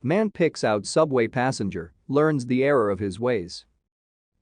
Man picks out subway passenger, learns the error of his ways.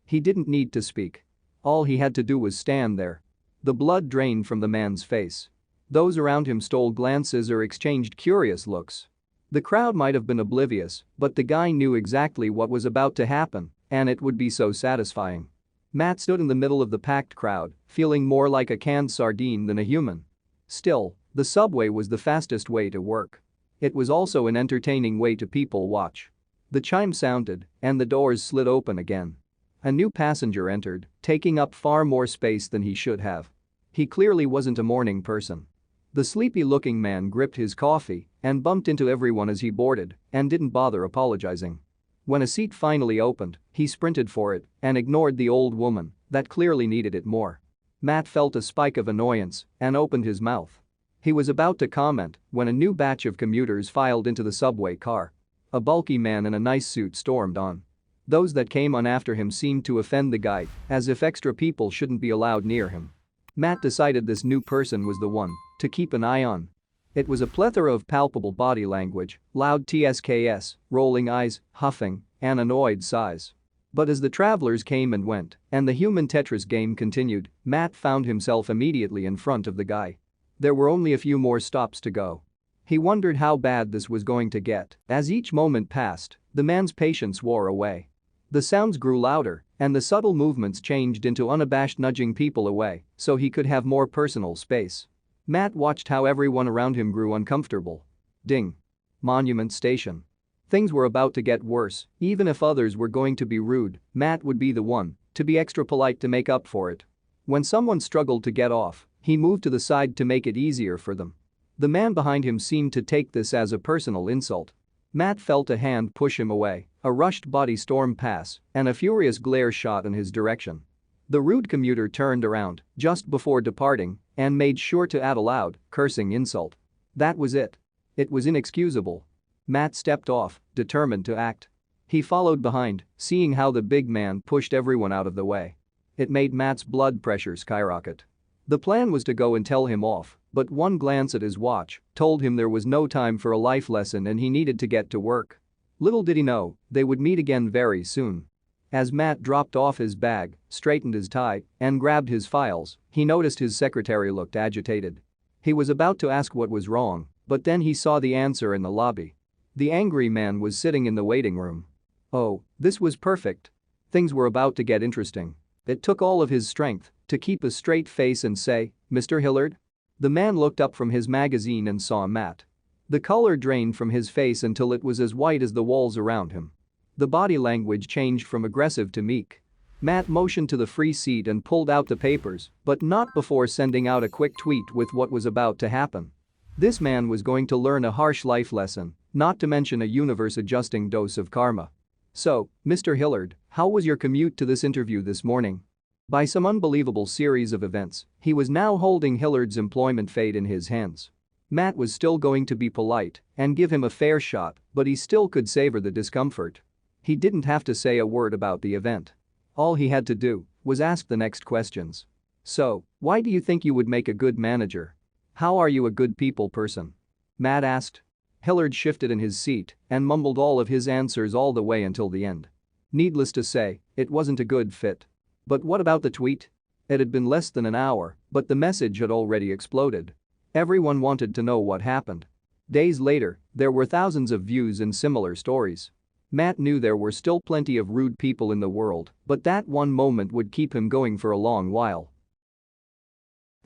He didn't need to speak. All he had to do was stand there. The blood drained from the man's face. Those around him stole glances or exchanged curious looks. The crowd might have been oblivious, but the guy knew exactly what was about to happen, and it would be so satisfying. Matt stood in the middle of the packed crowd, feeling more like a canned sardine than a human. Still, the subway was the fastest way to work. It was also an entertaining way to people watch. The chime sounded, and the doors slid open again. A new passenger entered, taking up far more space than he should have. He clearly wasn't a morning person. The sleepy-looking man gripped his coffee and bumped into everyone as he boarded and didn't bother apologizing. When a seat finally opened, he sprinted for it and ignored the old woman that clearly needed it more. Matt felt a spike of annoyance and opened his mouth. He was about to comment when a new batch of commuters filed into the subway car. A bulky man in a nice suit stormed on. Those that came on after him seemed to offend the guy, as if extra people shouldn't be allowed near him. Matt decided this new person was the one to keep an eye on. It was a plethora of palpable body language, loud TSKS, rolling eyes, huffing, and annoyed sighs. But as the travelers came and went, and the human Tetris game continued, Matt found himself immediately in front of the guy. There were only a few more stops to go. He wondered how bad this was going to get. As each moment passed, the man's patience wore away. The sounds grew louder, and the subtle movements changed into unabashed nudging people away so he could have more personal space. Matt watched how everyone around him grew uncomfortable. Ding. Monument Station. Things were about to get worse. Even if others were going to be rude, Matt would be the one to be extra polite to make up for it. When someone struggled to get off, he moved to the side to make it easier for them. The man behind him seemed to take this as a personal insult. Matt felt a hand push him away, a rushed body storm pass, and a furious glare shot in his direction. The rude commuter turned around just before departing and made sure to add a loud, cursing insult. That was it. It was inexcusable. Matt stepped off, determined to act. He followed behind, seeing how the big man pushed everyone out of the way. It made Matt's blood pressure skyrocket. The plan was to go and tell him off, but one glance at his watch told him there was no time for a life lesson and he needed to get to work. Little did he know, they would meet again very soon. As Matt dropped off his bag, straightened his tie, and grabbed his files, he noticed his secretary looked agitated. He was about to ask what was wrong, but then he saw the answer in the lobby. The angry man was sitting in the waiting room. Oh, this was perfect. Things were about to get interesting. It took all of his strength to keep a straight face and say, "Mr. Hillard?" The man looked up from his magazine and saw Matt. The color drained from his face until it was as white as the walls around him. The body language changed from aggressive to meek. Matt motioned to the free seat and pulled out the papers, but not before sending out a quick tweet with what was about to happen. This man was going to learn a harsh life lesson, not to mention a universe-adjusting dose of karma. So, Mr. Hillard, how was your commute to this interview this morning? By some unbelievable series of events, he was now holding Hillard's employment fate in his hands. Matt was still going to be polite and give him a fair shot, but he still could savor the discomfort. He didn't have to say a word about the event. All he had to do was ask the next questions. So, why do you think you would make a good manager? How are you a good people person? Matt asked. Hillard shifted in his seat and mumbled all of his answers all the way until the end. Needless to say, it wasn't a good fit. But what about the tweet? It had been less than an hour, but the message had already exploded. Everyone wanted to know what happened. Days later, there were thousands of views in similar stories. Matt knew there were still plenty of rude people in the world, but that one moment would keep him going for a long while.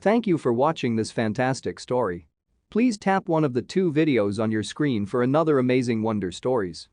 Thank you for watching this fantastic story. Please tap one of the 2 videos on your screen for another amazing Wonder Stories.